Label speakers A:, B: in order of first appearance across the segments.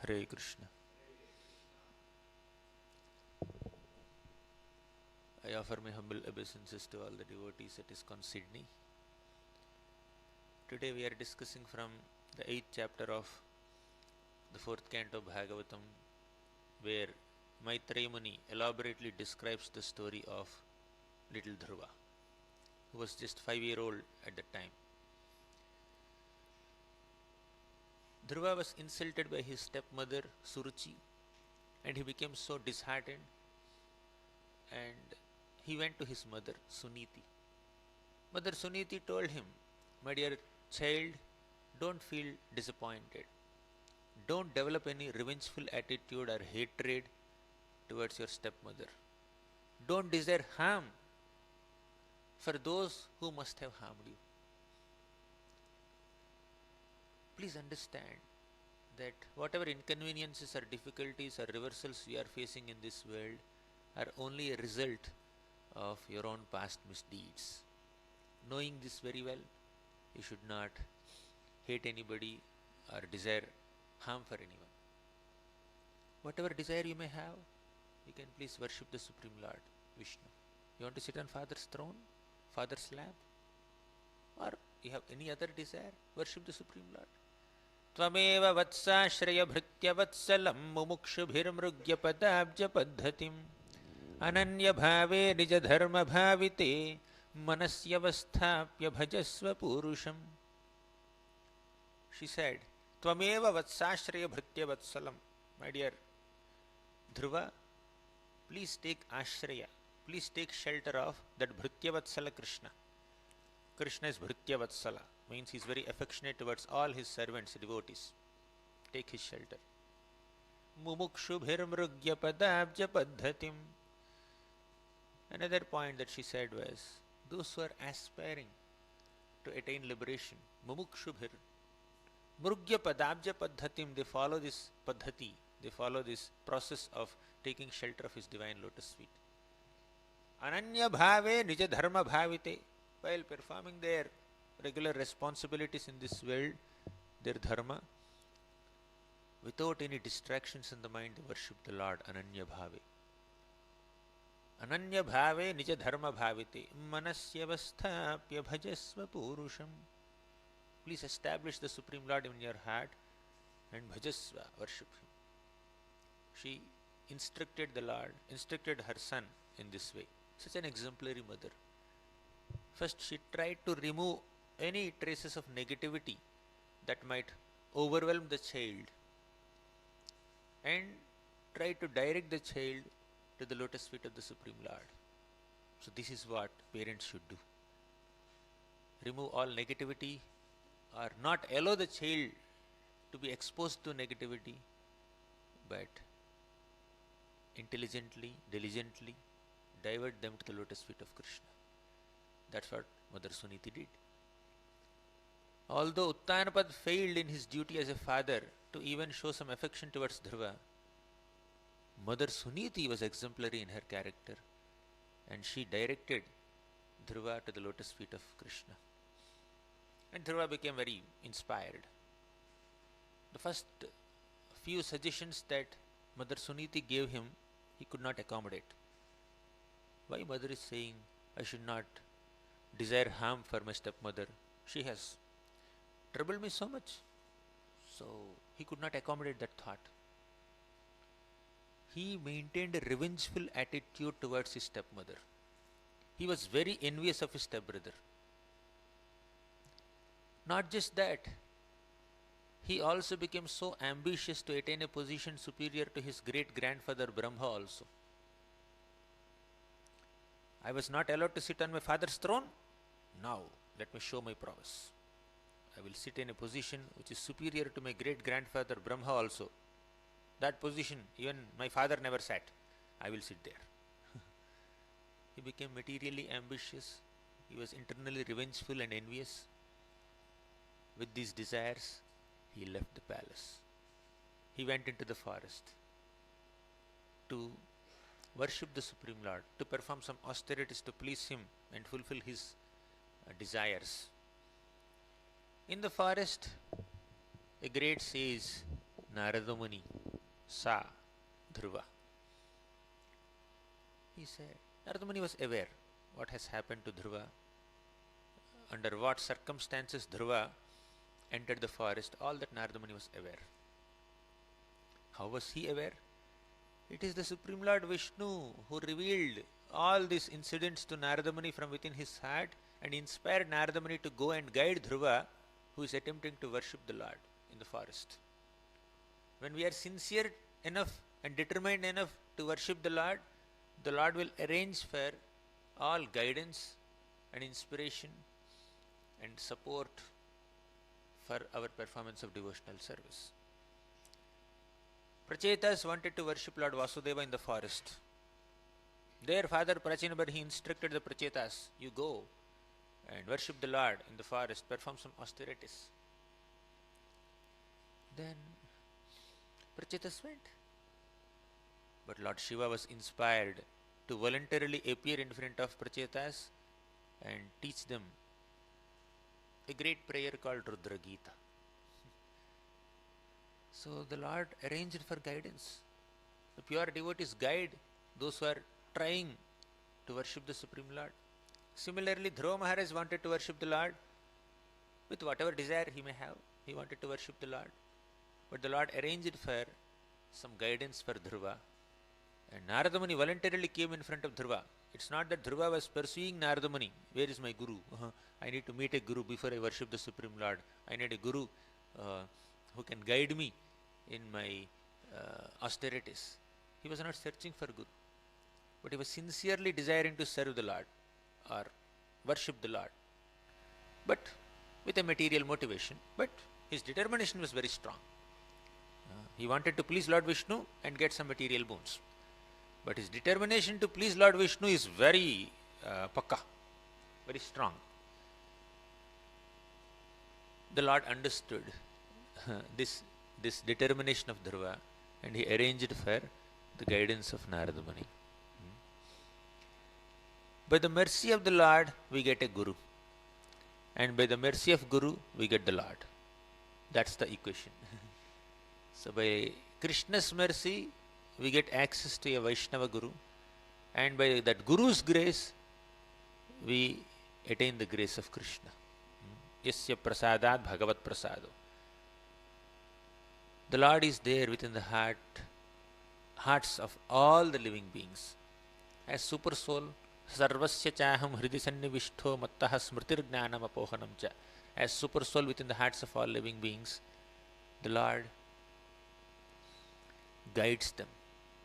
A: Hare Krishna. I offer my humble obeisances to all the devotees at ISKCON Sydney. Today we are discussing from the 8th chapter of the 4th canto of Bhagavatam, where Maitreya Muni elaborately describes the story of little Dhruva, who was just 5-year-old at that time. Dhruva was insulted by his stepmother Suruchi, and he became so disheartened, and he went to his mother Suniti. Mother Suniti told him, "My dear child, don't feel disappointed. Don't develop any revengeful attitude or hatred towards your stepmother. Don't desire harm for those who must have harmed you." Please understand that whatever inconveniences or difficulties or reversals we are facing in this world are only a result of your own past misdeeds. Knowing this very well, you should not hate anybody or desire harm for anyone. Whatever desire you may have, you can please worship the Supreme Lord, Vishnu. You want to sit on Father's throne, Father's lap, or you have any other desire, worship the Supreme Lord. Tvameva vatsashraya bhrityavatsalam mumukshubhirmrugyapadaabja paddhatim ananya bhave nija dharma bhavite manasyavasthapya bhajasva purusham. She said, Tvameva vatsashraya bhrityavatsalam. My dear Dhruva, please take ashraya, please take shelter of that Bhrityavatsala Krishna. Krishna is Bhrityavatsala, means he is very affectionate towards all his servants, devotees. Take his shelter. Mumukshubhirmrugyapadaabja paddhatim. Another point that she said was, those who are aspiring to attain liberation, mumukshubhir, mrugyapadabja paddhatim, they follow this paddhati, they follow this process of taking shelter of his divine lotus feet. Ananya bhave nija dharma bhavite, while performing their regular responsibilities in this world, their dharma, without any distractions in the mind, they worship the Lord, Ananya bhave. Ananya bhave nija dharma bhavite manasyavasthapya bhajasva purusham. Please establish the Supreme Lord in your heart and bhajasva, worship him. She instructed the Lord, instructed her son in this way. Such an exemplary mother. First, she tried to remove any traces of negativity that might overwhelm the child and tried to direct the child to the lotus feet of the Supreme Lord. So this is what parents should do. Remove all negativity, or not allow the child to be exposed to negativity, but intelligently, diligently divert them to the lotus feet of Krishna. That's what Mother Suniti did. Although Uttanapad failed in his duty as a father to even show some affection towards Dhruva, Mother Suniti was exemplary in her character, and she directed Dhruva to the lotus feet of Krishna. And Dhruva became very inspired. The first few suggestions that Mother Suniti gave him, he could not accommodate. Why mother is saying, I should not desire harm for my stepmother? She has troubled me so much. So he could not accommodate that thought. He maintained a revengeful attitude towards his stepmother. He was very envious of his stepbrother. Not just that, he also became so ambitious to attain a position superior to his great-grandfather Brahma also. I was not allowed to sit on my father's throne. Now, let me show my prowess. I will sit in a position which is superior to my great-grandfather Brahma also. That position, even my father never sat. I will sit there. He became materially ambitious. He was internally revengeful and envious. With these desires, he left the palace. He went into the forest to worship the Supreme Lord, to perform some austerities to please him and fulfill his desires. In the forest, a great sage Narada Muni saw Dhruva, he said, Narada Muni was aware what has happened to Dhruva, under what circumstances Dhruva entered the forest. All that Narada Muni was aware. How was he aware? It is the Supreme Lord Vishnu who revealed all these incidents to Narada Muni from within his heart and inspired Narada Muni to go and guide Dhruva, who is attempting to worship the Lord in the forest. When we are sincere enough and determined enough to worship the Lord will arrange for all guidance and inspiration and support for our performance of devotional service. Prachetas wanted to worship Lord Vasudeva in the forest. Their father Prachinabar, he instructed the Prachetas, you go and worship the Lord in the forest, perform some austerities. Then Prachetas went. But Lord Shiva was inspired to voluntarily appear in front of Prachetas and teach them a great prayer called Rudra Gita. So the Lord arranged for guidance. The pure devotees guide those who are trying to worship the Supreme Lord. Similarly, Dhruva Maharaj wanted to worship the Lord with whatever desire he may have. He wanted to worship the Lord. But the Lord arranged for some guidance for Dhruva. And Narada Muni voluntarily came in front of Dhruva. It's not that Dhruva was pursuing Narada Muni. Where is my Guru? I need to meet a Guru before I worship the Supreme Lord. I need a Guru who can guide me in my austerities. He was not searching for Guru, but he was sincerely desiring to serve the Lord or worship the Lord, but with a material motivation. But his determination was very strong. He wanted to please Lord Vishnu and get some material boons. But his determination to please Lord Vishnu is very pakka, very strong. The Lord understood this determination of Dhruva, and he arranged for the guidance of Narada Muni. By the mercy of the Lord, we get a Guru. And by the mercy of Guru, we get the Lord. That's the equation. So by Krishna's mercy, we get access to a Vaishnava Guru. And by that Guru's grace, we attain the grace of Krishna. Yasya prasadat bhagavat prasado. The Lord is there within the hearts of all the living beings. As super soul, sarvasya chaham hridi sannivishto mattaha smritir jnanam apohanam cha. As super soul within the hearts of all living beings, the Lord guides them.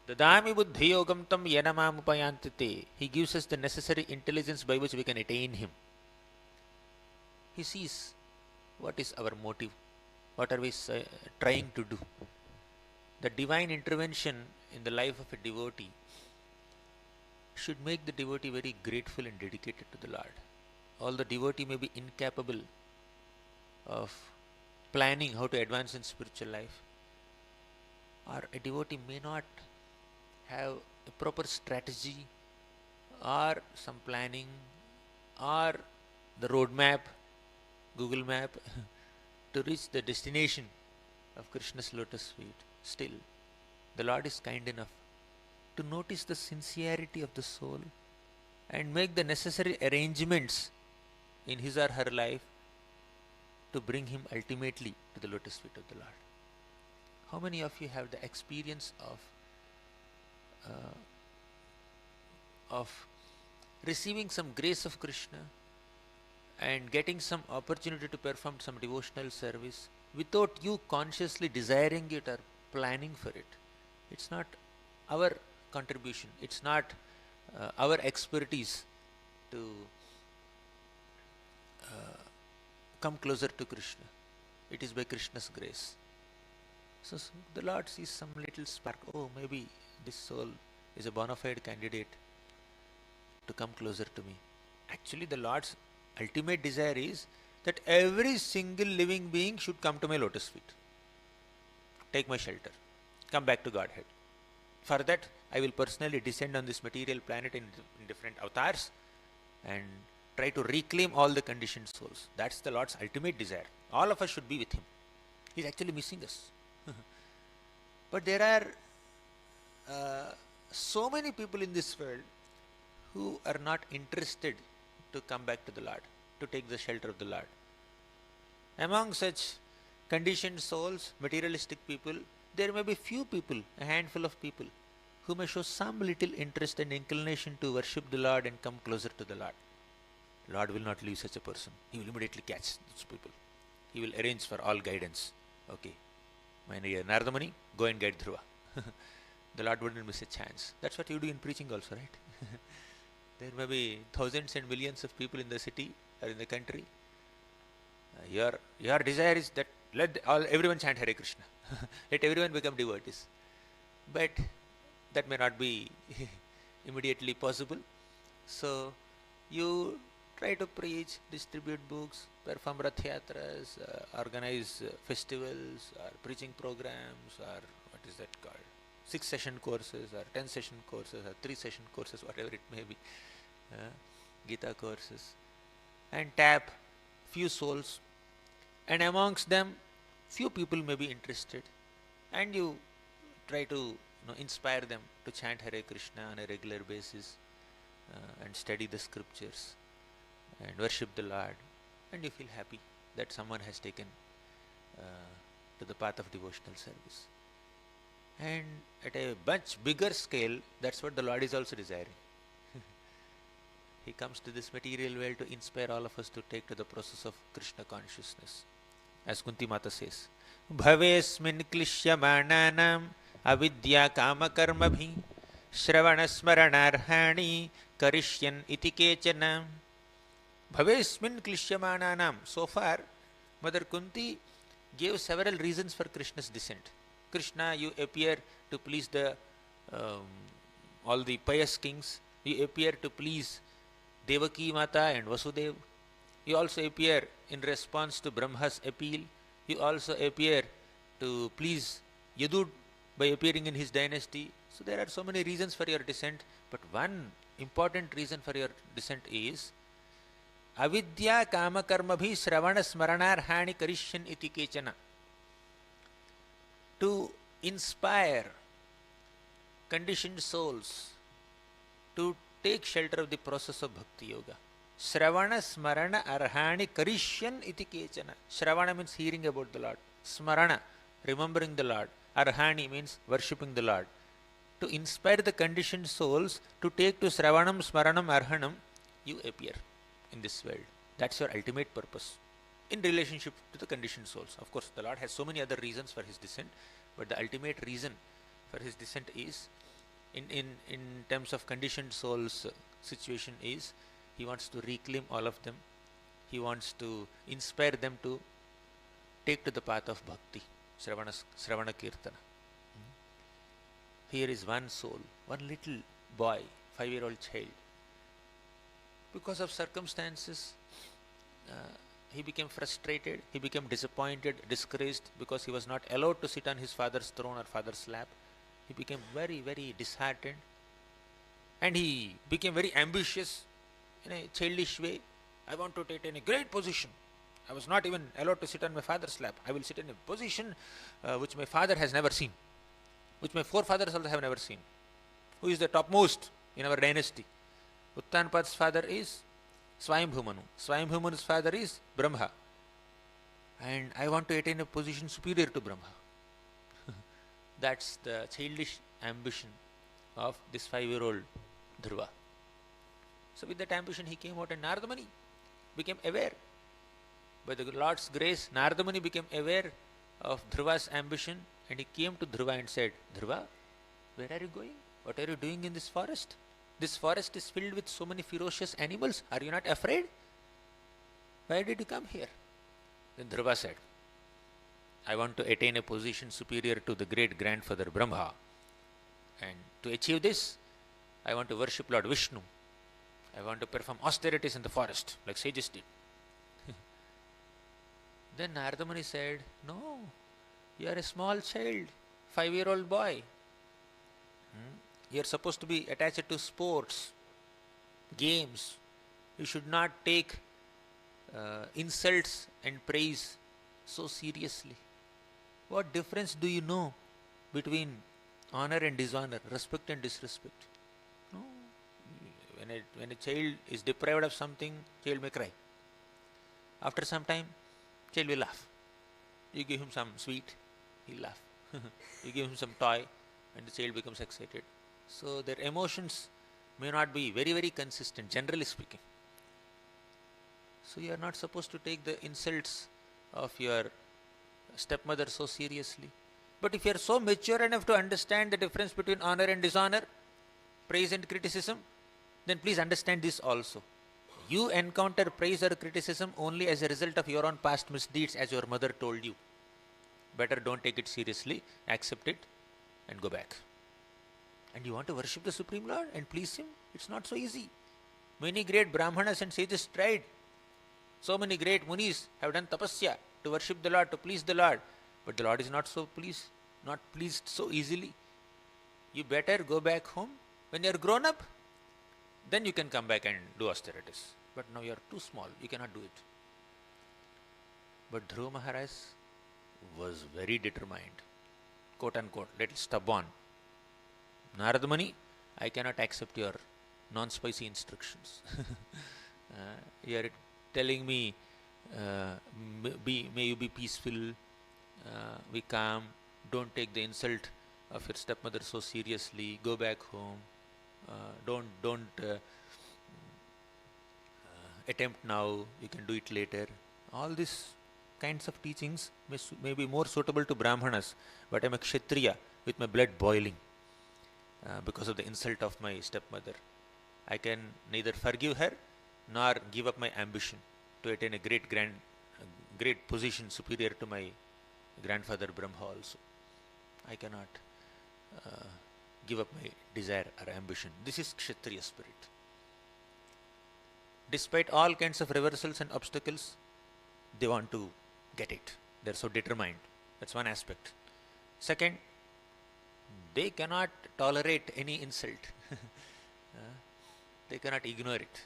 A: Dadami buddhi yogam tam yanamam upayantite. He gives us the necessary intelligence by which we can attain Him. He sees what is our motive, what are we trying to do. The divine intervention in the life of a devotee should make the devotee very grateful and dedicated to the Lord. Although the devotee may be incapable of planning how to advance in spiritual life, or a devotee may not have a proper strategy or some planning or the roadmap, Google map to reach the destination of Krishna's lotus feet. Still, the Lord is kind enough to notice the sincerity of the soul and make the necessary arrangements in his or her life to bring him ultimately to the lotus feet of the Lord. How many of you have the experience of receiving some grace of Krishna and getting some opportunity to perform some devotional service without you consciously desiring it or planning for it? It's not our contribution, it's not our expertise to come closer to Krishna. It is by Krishna's grace. So the Lord sees some little spark. Oh, maybe this soul is a bona fide candidate to come closer to me. Actually, the Lord's ultimate desire is that every single living being should come to my lotus feet. Take my shelter. Come back to Godhead. For that, I will personally descend on this material planet in different avatars and try to reclaim all the conditioned souls. That's the Lord's ultimate desire. All of us should be with Him. He's actually missing us. But there are so many people in this world who are not interested to come back to the Lord, to take the shelter of the Lord. Among such conditioned souls, materialistic people, there may be few people, a handful of people, who may show some little interest and inclination to worship the Lord and come closer to the Lord. Lord will not leave such a person. He will immediately catch those people. He will arrange for all guidance. Okay, my Narada Muni, go and guide Dhruva. The Lord wouldn't miss a chance. That's what you do in preaching also, right? There may be thousands and millions of people in the city or in the country. Your desire is that everyone chant Hare Krishna. Let everyone become devotees. But that may not be immediately possible. So you try to preach, distribute books, perform Rath Yatras, organize festivals or preaching programs, or what is that called? 6-session courses or 10-session courses or 3-session courses, whatever it may be, Gita courses, and tap few souls, and amongst them few people may be interested, and you try to inspire them to chant Hare Krishna on a regular basis and study the scriptures and worship the Lord, and you feel happy that someone has taken to the path of devotional service. And at a much bigger scale, that's what the Lord is also desiring. He comes to this material world to inspire all of us to take to the process of Krishna consciousness. As Kunti Mata says, Bhavesmin klishyamananam avidya kamakarmabhi shravanasmaranarhani karishyan iti kechana. Bhavesmin klishyamananam. So far, Mother Kunti gave several reasons for Krishna's descent. Krishna, you appear to please all the pious kings. You appear to please Devaki Mata and Vasudev. You also appear in response to Brahma's appeal. You also appear to please Yadud by appearing in his dynasty. So there are so many reasons for your descent, but one important reason for your descent is avidya kamakarmabhi sravana smaranarhani karishyan iti kechana. To inspire conditioned souls to take shelter of the process of Bhakti Yoga. Shravana smarana arhani karishyan iti kechana. Shravana means hearing about the Lord. Smarana, remembering the Lord. Arhani means worshipping the Lord. To inspire the conditioned souls to take to Shravanam, Smaranam, Arhanam, you appear in this world. That's your ultimate purpose in relationship to the conditioned souls. Of course, the Lord has so many other reasons for his descent, but the ultimate reason for his descent is, in terms of conditioned souls situation, is he wants to reclaim all of them. He wants to inspire them to take to the path of bhakti, Sravana Kirtana. Here is one soul, one little boy, 5-year-old child. Because of circumstances, he became frustrated, he became disappointed, discouraged, because he was not allowed to sit on his father's throne or father's lap. He became very, very disheartened, and he became very ambitious in a childish way. I want to take in a great position. I was not even allowed to sit on my father's lap. I will sit in a position which my father has never seen, which my forefathers also have never seen. Who is the topmost in our dynasty? Uttanpad's father is Swayambhumanu. Swayambhumanu's father is Brahma. And I want to attain a position superior to Brahma. That's the childish ambition of this 5-year-old Dhruva. So with that ambition he came out, and Narada Muni became aware. By the Lord's grace, Narada Muni became aware of Dhruva's ambition, and he came to Dhruva and said, Dhruva, where are you going? What are you doing in this forest? This forest is filled with so many ferocious animals. Are you not afraid? Why did you come here? Then Dhruva said, I want to attain a position superior to the great grandfather Brahma. And to achieve this, I want to worship Lord Vishnu. I want to perform austerities in the forest, like sages did. Then Narada Muni said, no, you are a small child, 5-year-old boy. You are supposed to be attached to sports, games. You should not take insults and praise so seriously. What difference do you know between honor and dishonor, respect and disrespect. No. When a child is deprived of something, child may cry. After some time, child will laugh. You give him some sweet, he'll laugh. You give him some toy, and the child becomes excited. So their emotions may not be very, very consistent, generally speaking. So you are not supposed to take the insults of your stepmother so seriously. But if you are so mature enough to understand the difference between honor and dishonor, praise and criticism, then please understand this also. You encounter praise or criticism only as a result of your own past misdeeds, as your mother told you. Better don't take it seriously, accept it and go back. And you want to worship the Supreme Lord and please Him? It's not so easy. Many great Brahmanas and sages tried. So many great Munis have done tapasya to worship the Lord, to please the Lord. But the Lord is not pleased so easily. You better go back home. When you are grown up, then you can come back and do austerities. But now you are too small, you cannot do it. But Dhruva Maharaj was very determined, quote unquote, little stubborn. Narada Muni, I cannot accept your non-spicy instructions. You are telling me, may you be peaceful, be calm, don't take the insult of your stepmother so seriously, go back home, don't attempt now, you can do it later. All these kinds of teachings may be more suitable to Brahmanas, but I am a Kshatriya with my blood boiling because of the insult of my stepmother. I can neither forgive her nor give up my ambition to attain a great position superior to my grandfather Brahma also. I cannot give up my desire or ambition. This is Kshatriya spirit. Despite all kinds of reversals and obstacles, they want to get it. They are so determined. That's one aspect. Second, they cannot tolerate any insult. They cannot ignore it.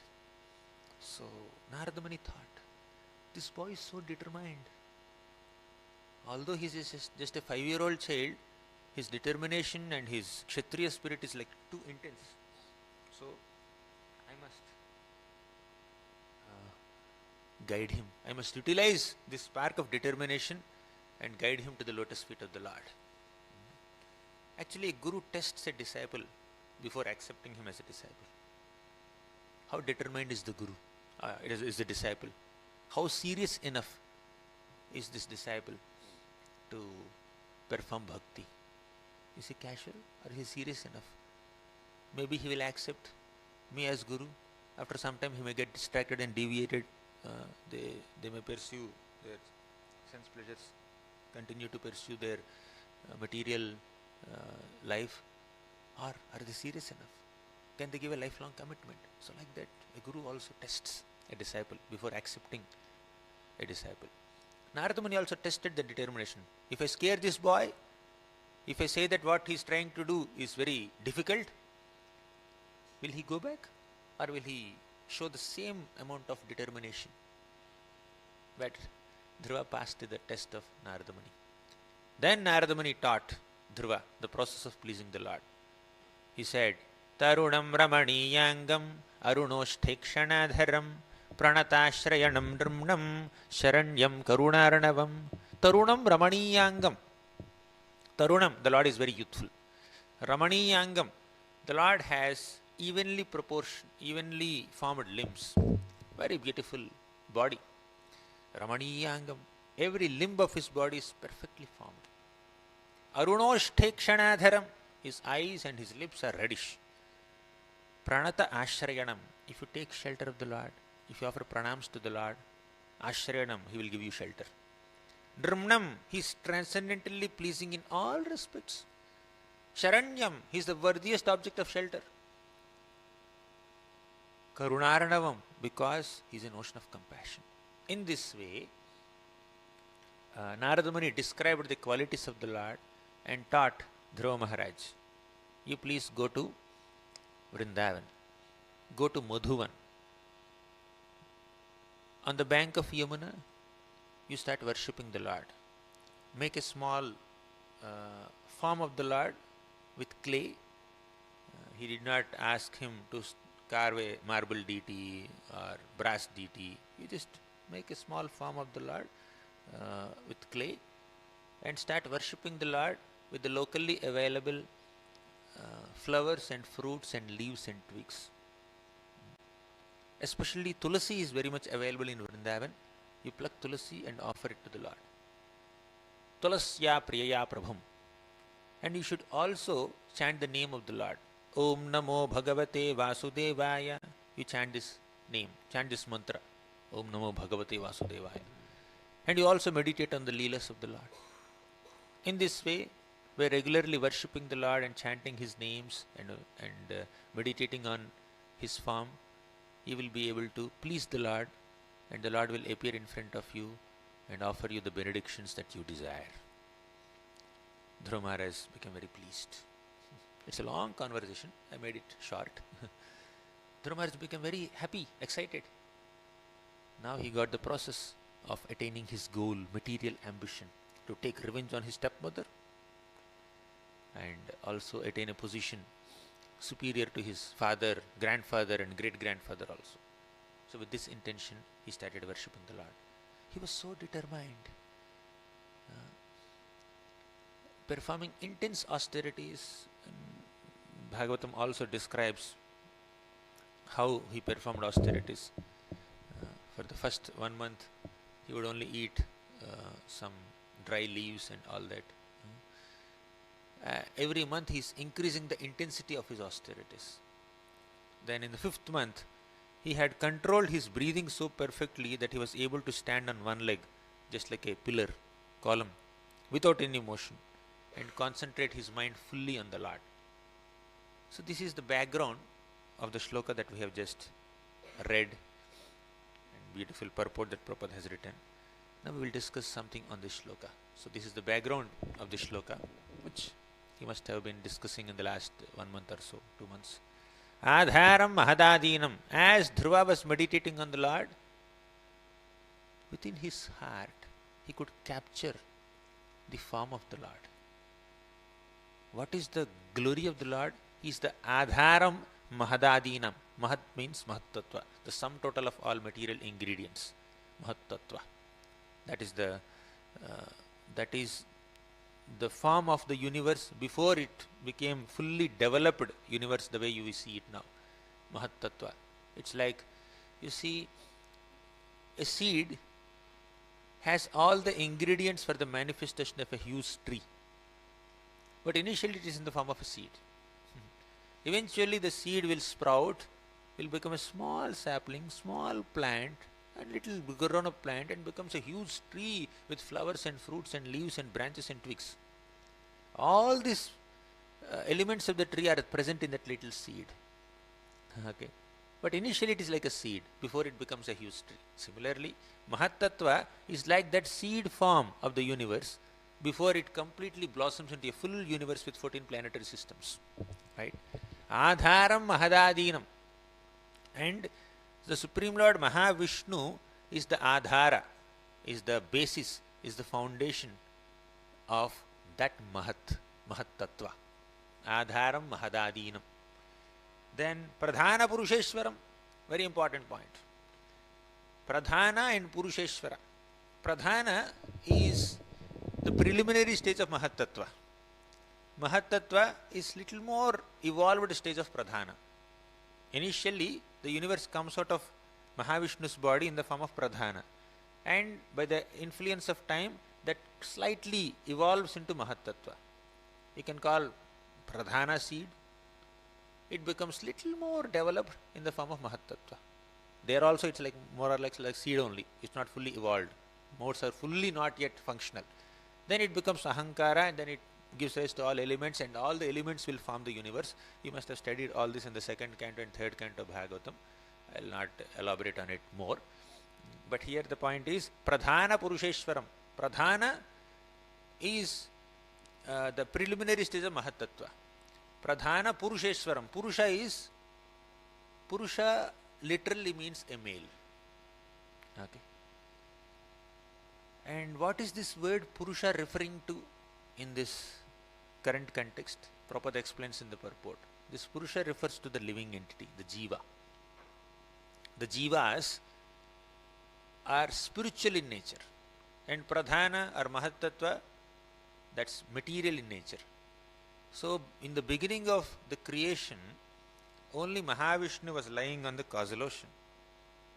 A: So Narada Muni thought, this boy is so determined. Although he is just a 5-year-old child, his determination and his Kshatriya spirit is like too intense. So I must guide him. I must utilize this spark of determination and guide him to the lotus feet of the Lord. Actually, a guru tests a disciple before accepting him as a disciple. How determined is the guru? Is the disciple? How serious enough is this disciple to perform bhakti? Is he casual or is he serious enough? Maybe he will accept me as guru. After some time he may get distracted and deviated. They may pursue their sense pleasures, continue to pursue their material life. Or are they serious enough? Can they give a lifelong commitment? So like that, a guru also tests a disciple before accepting a disciple. Narada Muni also tested the determination. If I scare this boy, if I say that what he is trying to do is very difficult, will he go back or will he show the same amount of determination? But Dhruva passed the test of Narada Muni. Then Narada Muni taught Dhruva the process of pleasing the Lord. He said, Tarunam Ramaniyangam Arunoshthekshanaadharam Pranatashrayanam Nrmnam Sharanyam Karunaranavam. Tarunam Ramaniyangam. Tarunam, the Lord is very youthful. Ramaniyangam, the Lord has evenly formed limbs. Very beautiful body. Ramaniyangam, every limb of his body is perfectly formed. Arunoshthekshanaadharam, his eyes and his lips are reddish. Pranata Ashrayanam, if you take shelter of the Lord, if you offer pranams to the Lord, Ashrayanam, he will give you shelter. Nrmnam, he is transcendentally pleasing in all respects. Sharanyam, he is the worthiest object of shelter. Karunaranavam, because he is an ocean of compassion. In this way, Narada Muni described the qualities of the Lord and taught Dhruva Maharaj, you please go to Vrindavan, go to Madhuvan. On the bank of Yamuna, you start worshipping the Lord. Make a small form of the Lord with clay. He did not ask him to carve a marble deity or brass deity. You just make a small form of the Lord with clay and start worshipping the Lord with the locally available flowers and fruits and leaves and twigs. Especially tulasi is very much available in Vrindavan. You pluck tulasi and offer it to the Lord. Tulasya priyaya prabhum. And you should also chant the name of the Lord. Om Namo Bhagavate Vasudevaya. You chant this name, chant this mantra. Om Namo Bhagavate Vasudevaya. And you also meditate on the leelas of the Lord. In this way, by regularly worshipping the Lord and chanting His names and meditating on His form, you will be able to please the Lord, and the Lord will appear in front of you and offer you the benedictions that you desire. Dhruva Maharaj became very pleased. It's a long conversation. I made it short. Dhruva Maharaj became very happy, excited. Now he got the process of attaining his goal, material ambition, to take revenge on his stepmother and also attain a position superior to his father, grandfather and great-grandfather also. So with this intention, he started worshipping the Lord. He was so determined, performing intense austerities. Bhagavatam also describes how he performed austerities. For the first 1 month, he would only eat some dry leaves and all that. Every month he is increasing the intensity of his austerities. Then in the 5th month, he had controlled his breathing so perfectly that he was able to stand on one leg, just like a pillar, column, without any motion, and concentrate his mind fully on the Lord. So this is the background of the shloka that we have just read, and beautiful purport that Prabhupada has written. Now we will discuss something on this shloka. So this is the background of this shloka, which he must have been discussing in the last 1 month or so, 2 months. Adharam mahadadinam. As Dhruva was meditating on the Lord, within his heart he could capture the form of the Lord. What is the glory of the Lord? He is the Adharam mahadadinam. Mahat means Mahattattva, the sum total of all material ingredients. Mahattattva. That is the form of the universe before it became fully developed universe the way you see it now. Mahattattva. It's like, you see, a seed has all the ingredients for the manifestation of a huge tree. But initially it is in the form of a seed. Eventually the seed will sprout, will become a small sapling, small plant, a little grown up plant, and becomes a huge tree with flowers and fruits and leaves and branches and twigs. All these elements of the tree are present in that little seed. Okay. But initially it is like a seed before it becomes a huge tree. Similarly, Mahattattva is like that seed form of the universe before it completely blossoms into a full universe with 14 planetary systems. Right? Adharam Mahadadinam. And the Supreme Lord Mahavishnu is the Adhara, is the basis, is the foundation of that Mahattattva. Adharam Mahadadinam. Then Pradhana Purusheshwaram, very important point. Pradhana and Purusheshwara. Pradhana is the preliminary stage of Mahattattva. Mahattattva is little more evolved stage of Pradhana. Initially, the universe comes out of Mahavishnu's body in the form of Pradhana, and by the influence of time, that slightly evolves into Mahattattva. You can call Pradhana seed. It becomes little more developed in the form of Mahattattva. There also it's like more or less like seed only. It's not fully evolved. Modes are fully not yet functional. Then it becomes Ahankara, and then it gives rise to all elements, and all the elements will form the universe. You must have studied all this in the 2nd canto and 3rd canto of Bhagavatam. I will not elaborate on it more. But here the point is Pradhana Purusheshwaram. Pradhana is the preliminary stage of Mahattattva. Pradhana Purusheshwaram. Purusha literally means a male. Okay. And what is this word Purusha referring to? in this current context, Prabhupada explains in the purport, this Purusha refers to the living entity, the Jiva. The Jivas are spiritual in nature, and Pradhana or Mahatattva, that's material in nature. So, in the beginning of the creation, only Mahavishnu was lying on the causal ocean.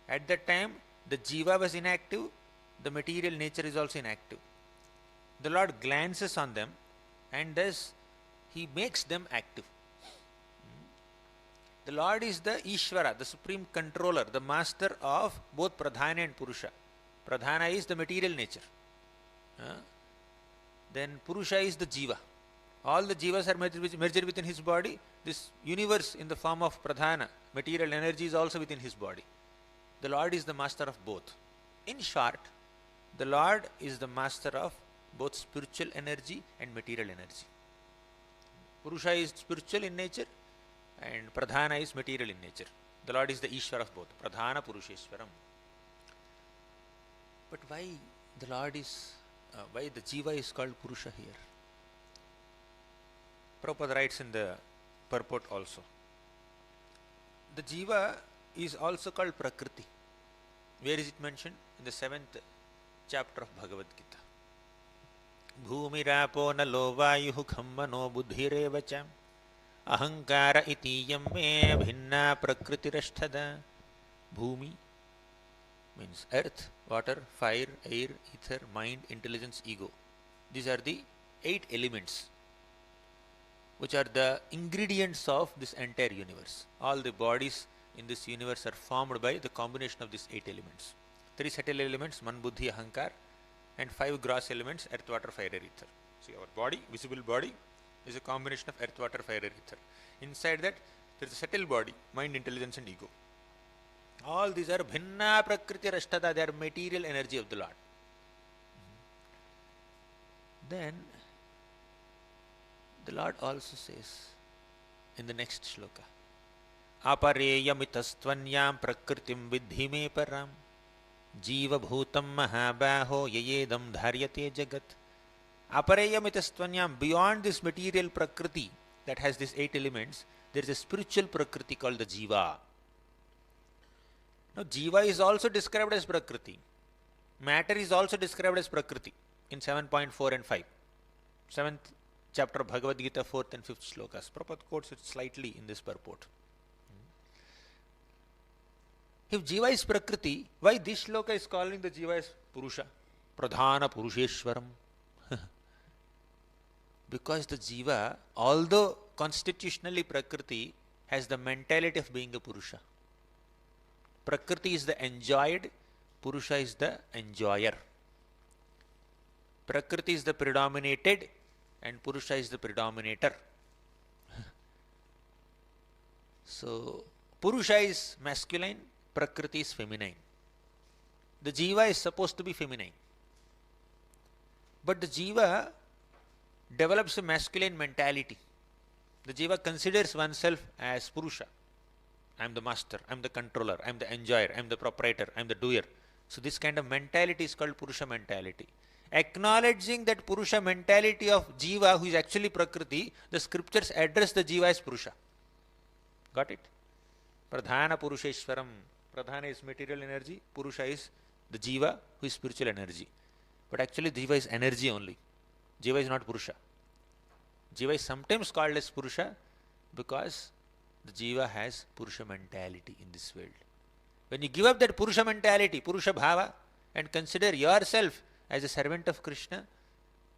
A: At that time, the Jiva was inactive, the material nature is also inactive. The Lord glances on them and thus He makes them active. The Lord is the Ishvara, the supreme controller, the master of both Pradhana and Purusha. Pradhana is the material nature. Then Purusha is the Jiva. All the Jivas are merged within his body. This universe in the form of Pradhana, material energy, is also within his body. The Lord is the master of both. In short, the Lord is the master of both spiritual energy and material energy. Purusha is spiritual in nature and Pradhana is material in nature. The Lord is the Ishvara of both. Pradhana Purusheshwaram. But why the Lord is, why the Jiva is called Purusha here? Prabhupada writes in the purport also. The Jiva is also called Prakriti. Where is it mentioned? In the 7th chapter of Bhagavad Gita. Bhumirapo nalo vayuhu khammano buddhirevacham ahankara itiyam me bhinna prakritirashthada. Bhumi means earth, water, fire, air, ether, mind, intelligence, ego. These are the 8 elements which are the ingredients of this entire universe. All the bodies in this universe are formed by the combination of these 8 elements. 3 subtle elements, man, buddhi, ahankar, and 5 gross elements, earth, water, fire, air, ether. See, our body, visible body, is a combination of earth, water, fire, air, ether. Inside that, there is a subtle body, mind, intelligence, and ego. All these are bhinna prakriti rashtada, they are material energy of the Lord. Then, the Lord also says in the next shloka, apareyamitastvanyam prakritim vidhi me param jiva bhutam mahabaho yayedam dharyate jagat. Apareyamitastvanyam, beyond this material prakriti that has these 8 elements, there is a spiritual prakriti called the Jiva. Now, Jiva is also described as prakriti. Matter is also described as prakriti in 7.4 and 5. 7th chapter of Bhagavad Gita, 4th and 5th shlokas. Prabhupada quotes it slightly in this purport. If Jiva is Prakriti, why this shloka is calling the Jiva as Purusha? Pradhana Purusheshwaram. Because the Jiva, although constitutionally Prakriti, has the mentality of being a Purusha. Prakriti is the enjoyed, Purusha is the enjoyer. Prakriti is the predominated, and Purusha is the predominator. So, Purusha is masculine, Prakriti is feminine. The Jiva is supposed to be feminine. But the Jiva develops a masculine mentality. The Jiva considers oneself as Purusha. I am the master, I am the controller, I am the enjoyer, I am the proprietor, I am the doer. So this kind of mentality is called Purusha mentality. Acknowledging that Purusha mentality of Jiva, who is actually Prakriti, the scriptures address the Jiva as Purusha. Got it? Pradhana Purusheshwaram. Pradhana is material energy, Purusha is the Jiva, who is spiritual energy. But actually Jiva is energy only. Jiva is not Purusha. Jiva is sometimes called as Purusha because the Jiva has Purusha mentality in this world. When you give up that Purusha mentality, Purusha Bhava, and consider yourself as a servant of Krishna,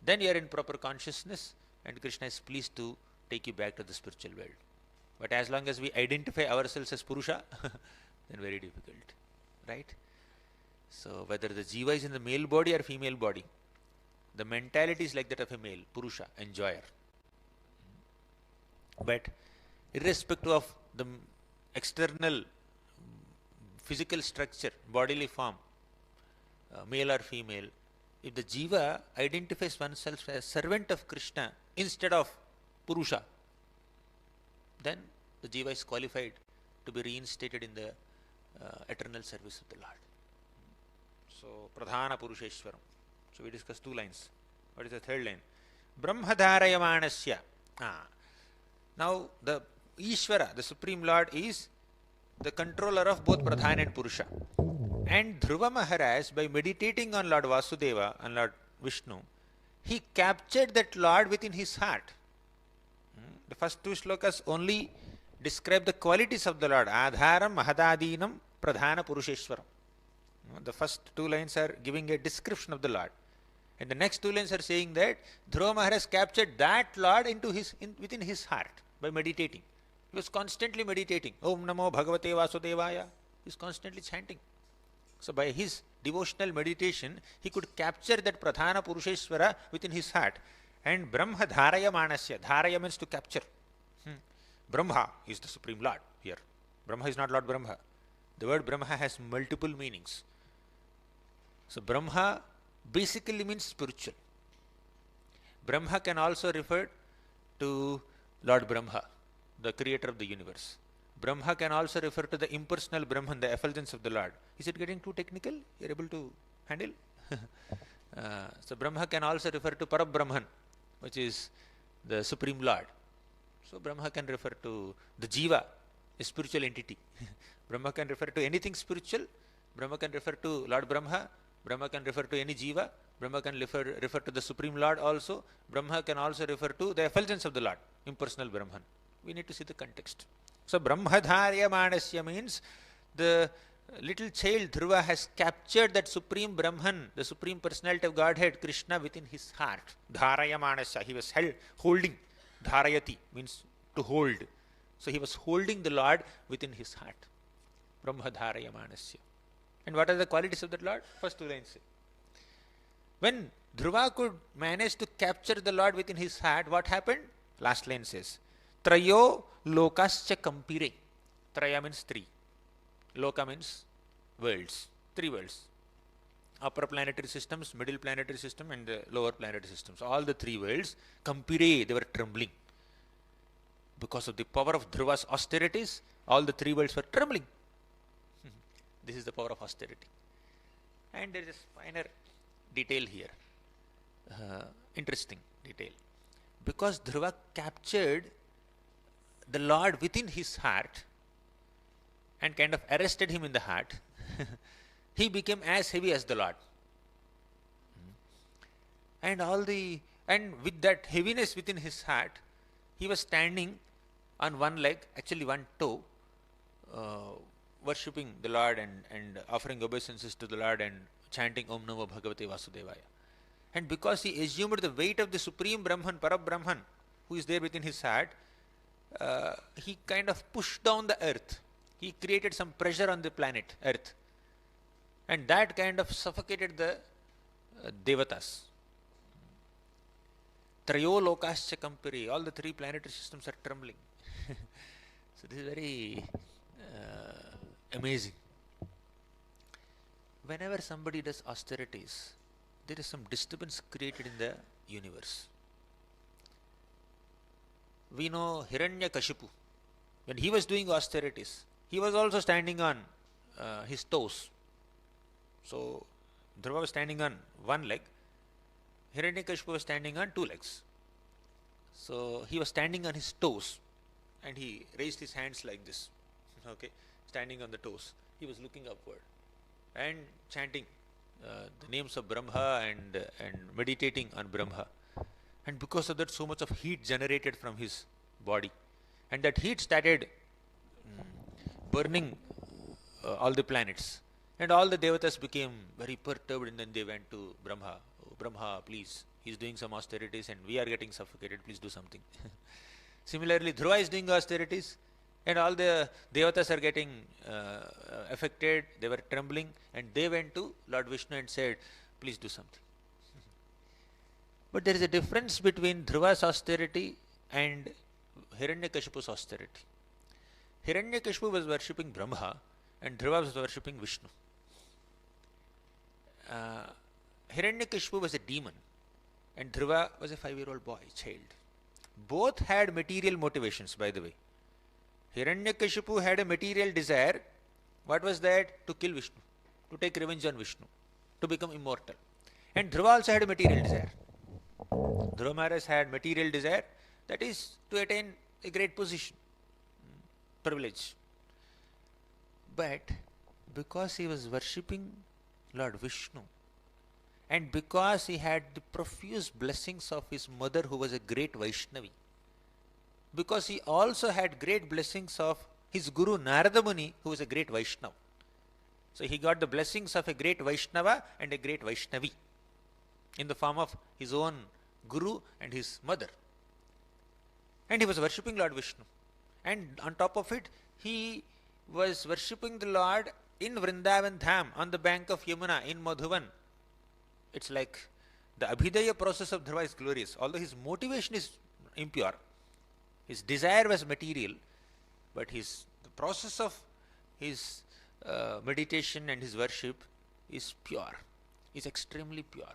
A: then you are in proper consciousness and Krishna is pleased to take you back to the spiritual world. But as long as we identify ourselves as Purusha, then very difficult, right? So whether the Jiva is in the male body or female body, the mentality is like that of a male, Purusha, enjoyer. But irrespective of the external physical structure, bodily form, male or female, if the Jiva identifies oneself as servant of Krishna instead of Purusha, then the Jiva is qualified to be reinstated in the eternal service of the Lord. So, Pradhana Purusheshwaram. So, we discussed 2 lines. What is the 3rd line? Brahma dharayamanasya. Now the Ishvara, the Supreme Lord, is the controller of both Pradhan and Purusha. And Dhruva Maharaj, by meditating on Lord Vasudeva and Lord Vishnu, he captured that Lord within his heart. The first two shlokas only describe the qualities of the Lord. Adharam, Mahadadinam, Pradhana Purusheshwaram. The first two lines are giving a description of the Lord. And the next two lines are saying that Dhruva Maharaj captured that Lord within his heart by meditating. He was constantly meditating. Om Namo Bhagavate Vasudevaya. He was constantly chanting. So by his devotional meditation, he could capture that Pradhana Purusheshwara within his heart. And Brahma Dharaya Manasya. Dharaya means to capture. Brahma is the Supreme Lord here. Brahma is not Lord Brahma. The word Brahma has multiple meanings. So Brahma basically means spiritual. Brahma can also refer to Lord Brahma, the creator of the universe. Brahma can also refer to the impersonal Brahman, the effulgence of the Lord. Is it getting too technical? You're able to handle? So Brahma can also refer to Parabrahman, which is the Supreme Lord. So Brahma can refer to the Jiva, a spiritual entity. Brahma can refer to anything spiritual. Brahma can refer to Lord Brahma. Brahma can refer to any Jiva. Brahma can refer to the Supreme Lord also. Brahma can also refer to the effulgence of the Lord, impersonal Brahman. We need to see the context. So Brahmadharya Manasya means the little child Dhruva has captured that Supreme Brahman, the Supreme Personality of Godhead, Krishna, within his heart. Dharaya Manasya. He was holding. Dharayati means to hold. So he was holding the Lord within his heart. Brahmadharya Manasya. And what are the qualities of that Lord? First two lines say. When Dhruva could manage to capture the Lord within his heart, what happened? Last line says, Trayo lokascha kampire. Traya means three. Loka means worlds. Three worlds. Upper planetary systems, middle planetary system, and the lower planetary systems. All the three worlds, kampire, they were trembling. Because of the power of Dhruva's austerities, all the three worlds were trembling. This is the power of austerity. And there is a finer detail here. Interesting detail. Because Dhruva captured the Lord within his heart and kind of arrested him in the heart, he became as heavy as the Lord. And with that heaviness within his heart, he was standing on one leg, actually one toe, worshipping the Lord and offering obeisances to the Lord and chanting Om Namo Bhagavate Vasudevaya. And because he assumed the weight of the Supreme Brahman, Parabrahman, who is there within his heart, he kind of pushed down the earth. He created some pressure on the planet, earth. And that kind of suffocated the Devatas. Trayo lokascha kampire. All the three planetary systems are trembling. So this is very amazing. Whenever somebody does austerities, there is some disturbance created in the universe. We know Hiranyakashipu. When he was doing austerities, he was also standing on his toes. So Dhruva was standing on one leg. Hiranyakashipu was standing on two legs. So he was standing on his toes and he raised his hands like this. Okay, standing on the toes. He was looking upward and chanting the names of Brahma and meditating on Brahma. And because of that, so much of heat generated from his body. And that heat started burning all the planets. And all the devatas became very perturbed, and then they went to Brahma. Oh, Brahma, please, he's doing some austerities and we are getting suffocated, please do something. Similarly, Dhruva is doing austerities and all the devatas are getting affected, they were trembling, and they went to Lord Vishnu and said, please do something. But there is a difference between Dhruva's austerity and Hiranyakashipu's austerity. Hiranyakashipu was worshipping Brahma and Dhruva was worshipping Vishnu. Hiranyakashipu was a demon and Dhruva was a 5-year-old boy, child. Both had material motivations, by the way. Hiranyakashipu had a material desire. What was that? To kill Vishnu, to take revenge on Vishnu, to become immortal. And Dhruva also had a material desire. Dhruva Maharaj had material desire, that is to attain a great position, privilege. But because he was worshipping Lord Vishnu, and because he had the profuse blessings of his mother who was a great Vaishnavi, because he also had great blessings of his Guru Narada Muni who was a great Vaishnava. So he got the blessings of a great Vaishnava and a great Vaishnavi in the form of his own Guru and his mother. And he was worshipping Lord Vishnu. And on top of it, he was worshipping the Lord in Vrindavan Dham, on the bank of Yamuna, in Madhuvan. It's like the Abhidaya process of Dhruva is glorious. Although his motivation is impure, his desire was material, but the process of his meditation and his worship is pure, is extremely pure.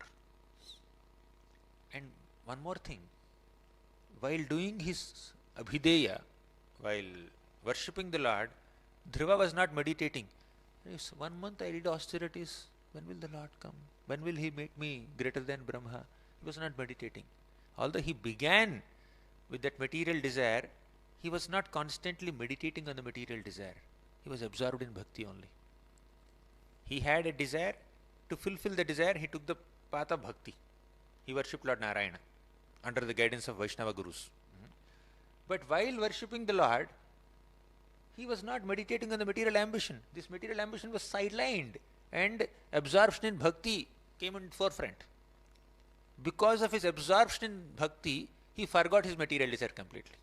A: And one more thing, while doing his Abhidaya, while worshipping the Lord, Dhruva was not meditating. 1 month I did austerities, when will the Lord come? When will he make me greater than Brahma? He was not meditating. Although he began with that material desire, he was not constantly meditating on the material desire. He was absorbed in bhakti only. He had a desire. To fulfill the desire, he took the path of bhakti. He worshipped Lord Narayana under the guidance of Vaishnava Gurus. But while worshipping the Lord, he was not meditating on the material ambition. This material ambition was sidelined, and absorption in bhakti came in forefront. Because of his absorption in bhakti, he forgot his material desire completely.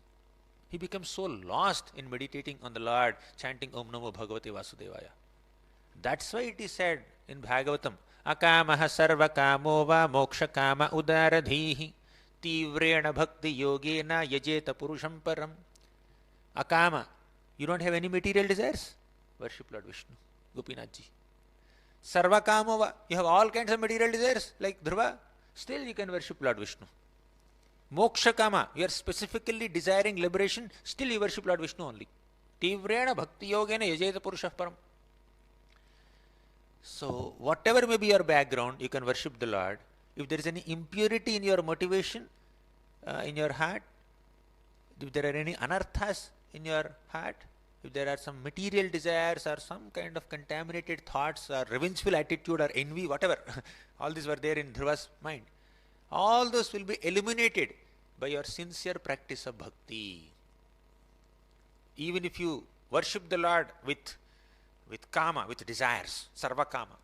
A: He became so lost in meditating on the Lord, chanting Om Namo Bhagavate Vasudevaya. That's why it is said in Bhagavatam, Akamaha sarva kamo va moksha kama udaradhihi tivrena bhakti yogena yajeta purusham param. Akama, you don't have any material desires? Worship Lord Vishnu, Gopinathji. Sarva kamo va, you have all kinds of material desires like Dhruva, still you can worship Lord Vishnu. Moksha kama, you are specifically desiring liberation, still you worship Lord Vishnu only. Tivrena bhakti yogena yajeta purusham param. So, whatever may be your background, you can worship the Lord. If there is any impurity in your motivation, in your heart, if there are any anarthas in your heart, if there are some material desires or some kind of contaminated thoughts or revengeful attitude or envy, whatever, all these were there in Dhruva's mind, all those will be eliminated by your sincere practice of bhakti. Even if you worship the Lord with kama, with desires, sarva kama,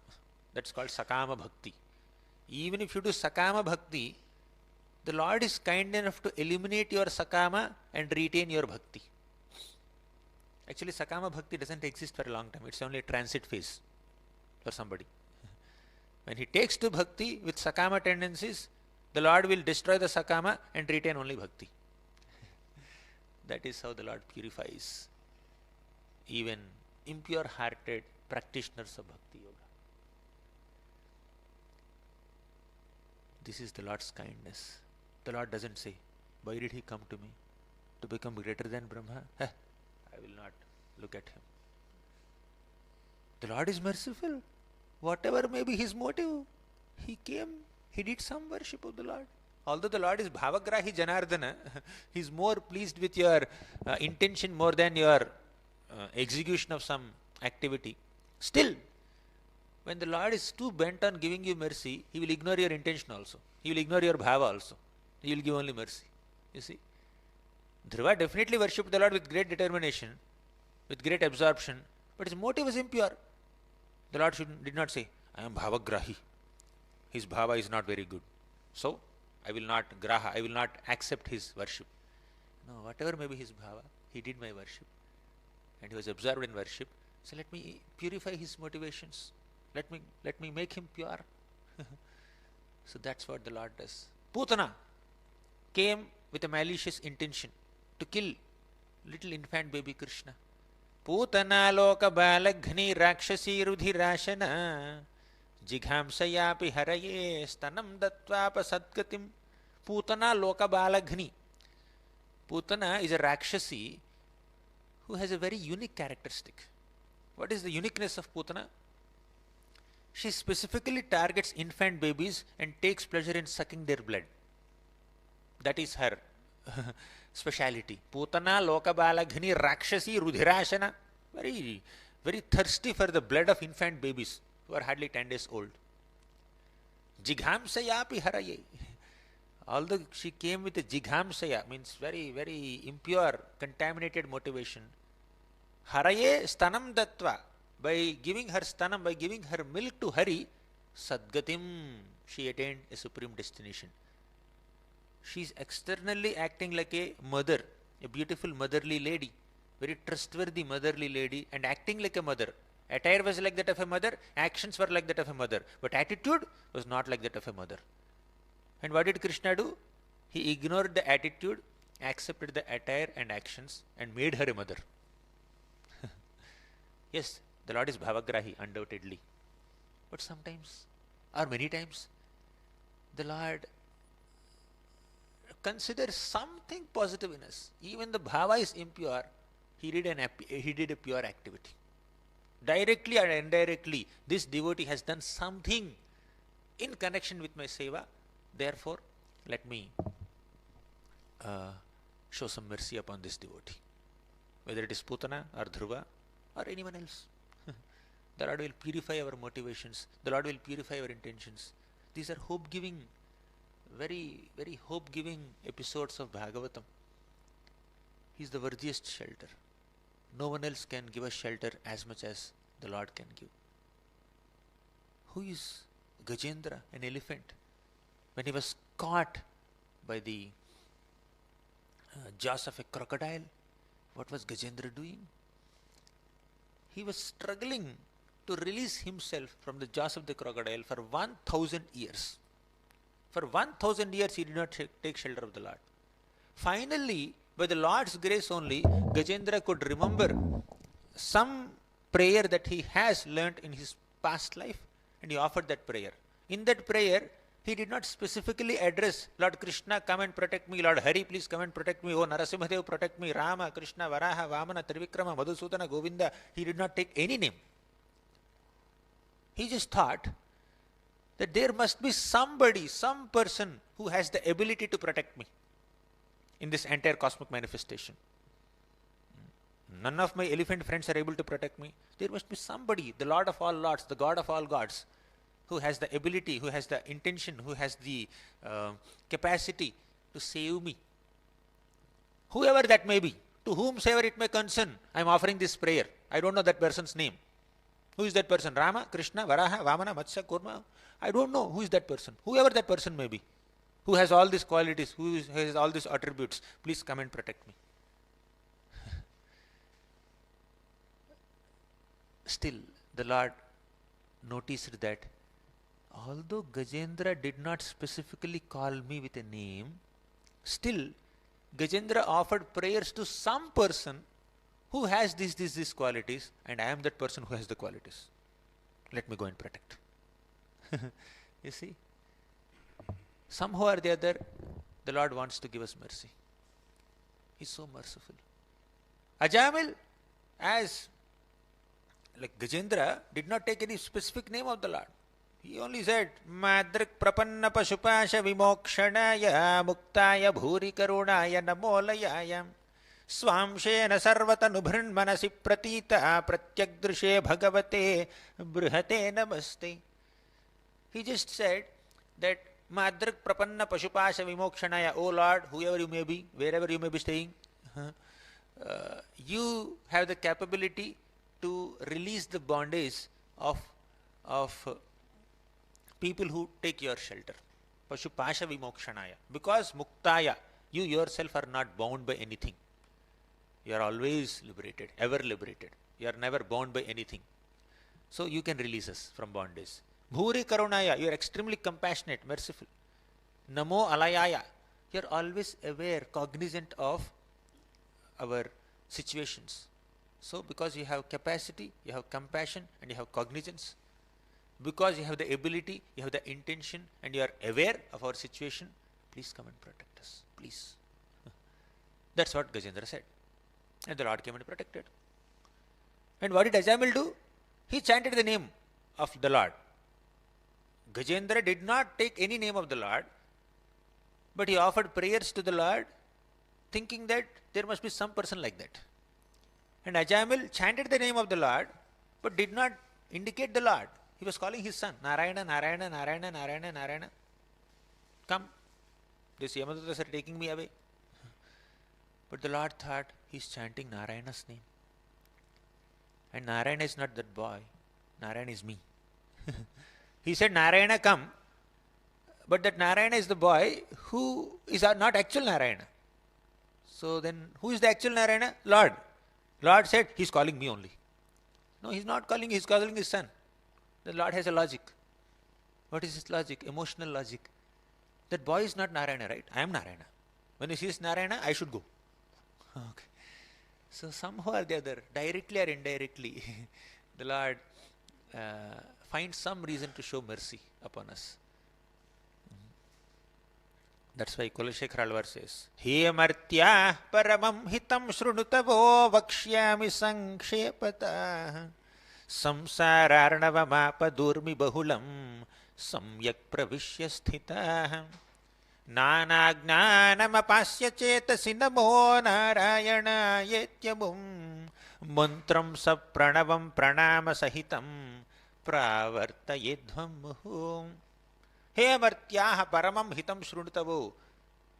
A: that's called sakama bhakti. Even if you do sakama bhakti, the Lord is kind enough to eliminate your sakama and retain your bhakti. Actually, sakama bhakti doesn't exist for a long time. It's only a transit phase for somebody. When he takes to bhakti with sakama tendencies, the Lord will destroy the sakama and retain only bhakti. That is how the Lord purifies even impure-hearted practitioners of bhakti yoga. This is the Lord's kindness. The Lord doesn't say, why did he come to me? To become greater than Brahma? I will not look at him. The Lord is merciful. Whatever may be his motive, he came, he did some worship of the Lord. Although the Lord is bhavagrahi janardana, he is more pleased with your intention more than your execution of some activity. Still, when the Lord is too bent on giving you mercy, he will ignore your intention also. He will ignore your bhava also. He will give only mercy. You see? Dhruva definitely worshipped the Lord with great determination, with great absorption, but his motive was impure. The Lord did not say, I am bhavagrahi. His bhava is not very good. So, I will not graha, I will not accept his worship. No, whatever may be his bhava, he did my worship. And he was absorbed in worship. So let me purify his motivations. Let me make him pure. So that's what the Lord does. Putana came with a malicious intention to kill little infant baby Krishna. Putana loka balaghni rakshasi rudhirashana jighamsayapi haraye stanam datvapa sadgatim. Putana loka balaghni. Putana is a rakshasi who has a very unique characteristic. What is the uniqueness of Putana? She specifically targets infant babies and takes pleasure in sucking their blood. That is her speciality. Putana, Lokabalaghini, Rakshasi, Rudhirashana. Very, very thirsty for the blood of infant babies who are hardly 10 days old. Jighamsayapi haraye. Although she came with a jighamsaya, means very, very impure, contaminated motivation. Haraye stanam dattva. By giving her stanam, by giving her milk to Hari, sadgatim, she attained a supreme destination. She is externally acting like a mother, a beautiful motherly lady, very trustworthy motherly lady, and acting like a mother. Attire was like that of a mother, actions were like that of a mother, but attitude was not like that of a mother. And what did Krishna do? He ignored the attitude, accepted the attire and actions, and made her a mother. Yes, the Lord is bhavagrahi, undoubtedly. But sometimes, or many times, the Lord considers something positive in us. Even the bhava is impure, he did a pure activity. Directly or indirectly, this devotee has done something in connection with my seva. Therefore, let me show some mercy upon this devotee. Whether it is Putana or Dhruva or anyone else. The Lord will purify our motivations. The Lord will purify our intentions. These are hope-giving, very, very hope-giving episodes of Bhagavatam. He is the worthiest shelter. No one else can give us shelter as much as the Lord can give. Who is Gajendra, an elephant? When he was caught by the jaws of a crocodile, what was Gajendra doing? He was struggling to release himself from the jaws of the crocodile for 1000 years. For 1000 years he did not take shelter of the Lord. Finally, by the Lord's grace only, Gajendra could remember some prayer that he has learnt in his past life, and he offered that prayer. In that prayer, he did not specifically address Lord Krishna, come and protect me. Lord Hari, please come and protect me. Oh Narasimhadev, protect me. Rama, Krishna, Varaha, Vamana, Trivikrama, Madhusudana, Govinda. He did not take any name. He just thought that there must be somebody, some person who has the ability to protect me in this entire cosmic manifestation. None of my elephant friends are able to protect me. There must be somebody, the Lord of all lords, the God of all gods, who has the ability, who has the intention, who has the capacity to save me. Whoever that may be, to whomsoever it may concern, I am offering this prayer. I don't know that person's name. Who is that person? Rama, Krishna, Varaha, Vamana, Matsya, Kurma? I don't know who is that person. Whoever that person may be, who has all these qualities, who has all these attributes, please come and protect me. Still, the Lord noticed that although Gajendra did not specifically call me with a name, still Gajendra offered prayers to some person who has these qualities, and I am that person who has the qualities. Let me go and protect. You see, somehow or the other, the Lord wants to give us mercy. He is so merciful. Ajamil, as like Gajendra, did not take any specific name of the Lord. He only said, Madrik prapanna pashupasha vimokshanaya muktaya bhuri karunaya namolayaya swamshena sarvata nubhrin manasi pratita pratyagdrishe bhagavate brihate namaste. He just said that Madrik prapanna pashupasha vimokshanaya, O Lord, whoever you may be, wherever you may be staying, you have the capability to release the bondage of people who take your shelter. Pashupasha vimokshanaya. Because muktaya, you yourself are not bound by anything. You are always liberated, ever liberated. You are never bound by anything. So you can release us from bondage. Bhuri karunaya, you are extremely compassionate, merciful. Namo alayaya, you are always aware, cognizant of our situations. So because you have capacity, you have compassion, and you have cognizance, because you have the ability, you have the intention, and you are aware of our situation, please come and protect us, please. That's what Gajendra said. And the Lord came and protected. And what did Ajamil do? He chanted the name of the Lord. Gajendra did not take any name of the Lord. But he offered prayers to the Lord, thinking that there must be some person like that. And Ajamil chanted the name of the Lord, but did not indicate the Lord. He was calling his son, Narayana, Narayana, Narayana, Narayana, Narayana. Come, these Yamadutas are taking me away. But the Lord thought, he is chanting Narayana's name. And Narayana is not that boy. Narayana is me. He said, Narayana, come. But that Narayana is the boy who is not actual Narayana. So then, who is the actual Narayana? Lord. Lord said, he is calling me only. No, he is not calling, he is calling his son. The Lord has a logic. What is his logic? Emotional logic. That boy is not Narayana, right? I am Narayana. When he sees Narayana, I should go. Okay. So somehow or the other, directly or indirectly, the Lord finds some reason to show mercy upon us. That's why Kulashekara Alvar says, He martya paramam hitam shrunutavo vakshyami sankshepata samsararnavamapa durmi bahulam samyak pravishya sthita nanagnanamapasya chetasi namo narayana yetyamum mantram sapranavam pranama sahitam pravartayedhvam muhum. He martyaha paramam hitam shrunutavo.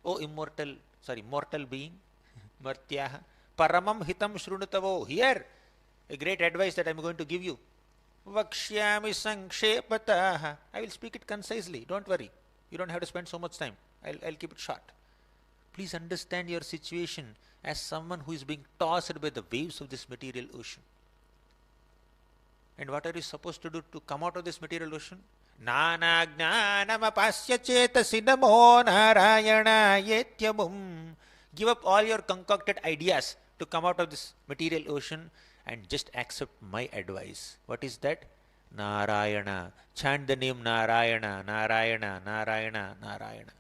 A: O mortal being, martyaha paramam hitam shrunutavo. Here, a great advice that I am going to give you. Vakshyami sankshepataha. I will speak it concisely. Don't worry. You don't have to spend so much time. I'll keep it short. Please understand your situation as someone who is being tossed by the waves of this material ocean. And what are you supposed to do to come out of this material ocean? Nana gnanamapasya chetasi namo narayana yetyamum. Give up all your concocted ideas to come out of this material ocean and just accept my advice. What is that? Narayana. Chant the name Narayana, Narayana, Narayana, Narayana.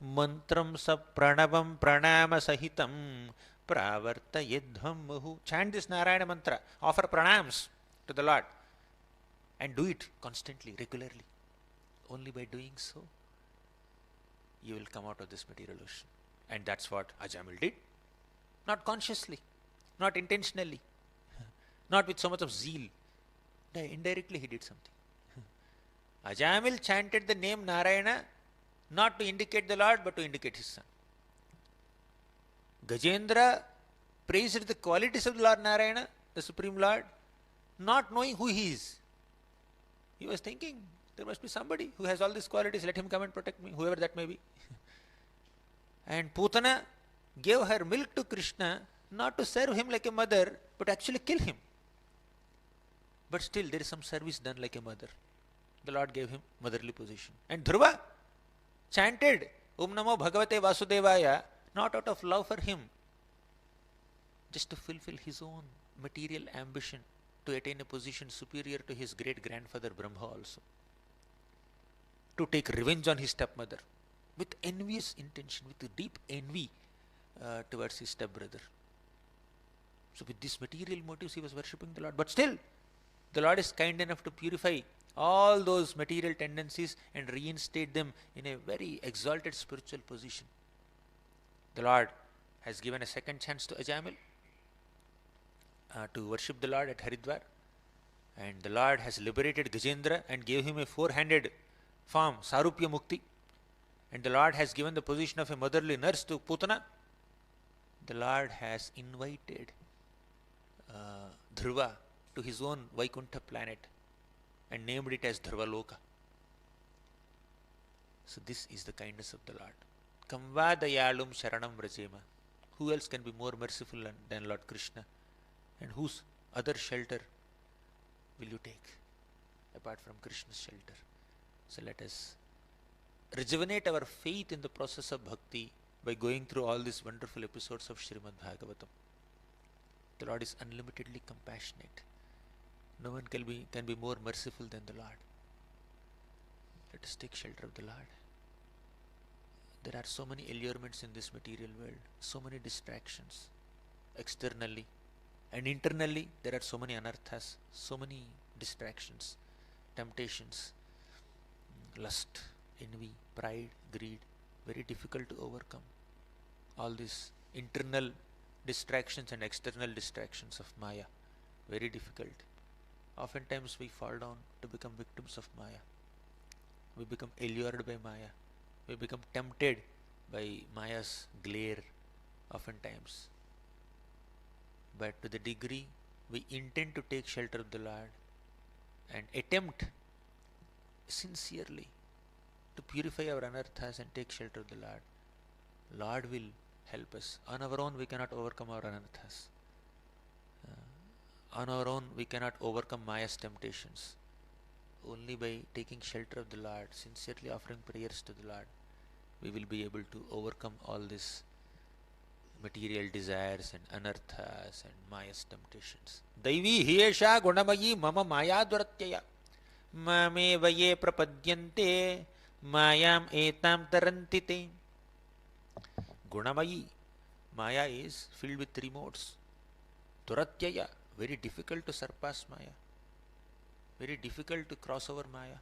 A: Mantram sa pranavam pranama sahitam pravartayedhvam muhu. Chant this Narayana mantra. Offer pranams to the Lord. And do it constantly, regularly. Only by doing so, you will come out of this material ocean. And that's what Ajamil did. Not consciously, not intentionally, not with so much of zeal. Indirectly he did something. Ajamil chanted the name Narayana not to indicate the Lord but to indicate his son. Gajendra praised the qualities of the Lord Narayana, the Supreme Lord, not knowing who he is. He was thinking, there must be somebody who has all these qualities, let him come and protect me, whoever that may be. And Putana gave her milk to Krishna not to serve him like a mother, but actually kill him. But still there is some service done like a mother. The Lord gave him motherly position. And Dhruva chanted Om Namo Bhagavate Vasudevaya not out of love for him, just to fulfill his own material ambition to attain a position superior to his great-grandfather Brahma also. To take revenge on his stepmother with envious intention, with deep envy towards his stepbrother. So with these material motives he was worshipping the Lord. But still, the Lord is kind enough to purify all those material tendencies and reinstate them in a very exalted spiritual position. The Lord has given a second chance to Ajamil to worship the Lord at Haridwar. And the Lord has liberated Gajendra and gave him a four-handed form, Sarupya Mukti. And the Lord has given the position of a motherly nurse to Putana. The Lord has invited Dhruva to his own Vaikuntha planet and named it as Dhruvaloka. So this is the kindness of the Lord. Kamva dayalum sharanam vrajema. Who else can be more merciful than Lord Krishna? And whose other shelter will you take apart from Krishna's shelter? So let us rejuvenate our faith in the process of bhakti by going through all these wonderful episodes of Srimad Bhagavatam. The Lord is unlimitedly compassionate. No one can be more merciful than the Lord. Let us take shelter of the Lord. There are so many allurements in this material world, so many distractions externally and internally. There are so many anarthas, so many distractions, temptations, lust, envy, pride, greed, Very difficult to overcome all these internal distractions and external distractions of Maya. Very difficult. Oftentimes we fall down to become victims of Maya. We become allured by Maya. We become tempted by Maya's glare oftentimes. But to the degree we intend to take shelter of the Lord and attempt sincerely to purify our anarthas and take shelter of the Lord will help us. On our own we cannot overcome our anarthas. On our own we cannot overcome Maya's temptations. Only by taking shelter of the Lord, sincerely offering prayers to the Lord, we will be able to overcome all these material desires and anarthas and Maya's temptations. Daivi hiesha gunamayi mama maya duratyaya mame vaye prapadyante mayam etam tarantite. Gunamayi, Maya is filled with three modes. Duratyaya, very difficult to surpass Maya. Very difficult to cross over Maya.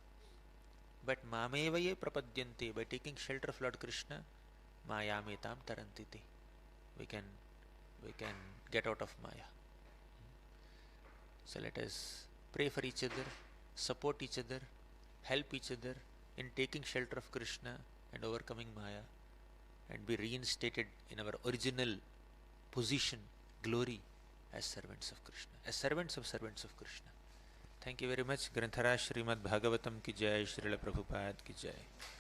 A: But mamevaye prapadyante, by taking shelter of Lord Krishna, mayametam tarantite. We can get out of Maya. So let us pray for each other, support each other, help each other in taking shelter of Krishna and overcoming Maya, and be reinstated in our original position, glory, as servants of Krishna, as servants of Krishna. Thank you very much. Granthara Srimad Bhagavatam ki jai, Srila Prabhupada ki jai.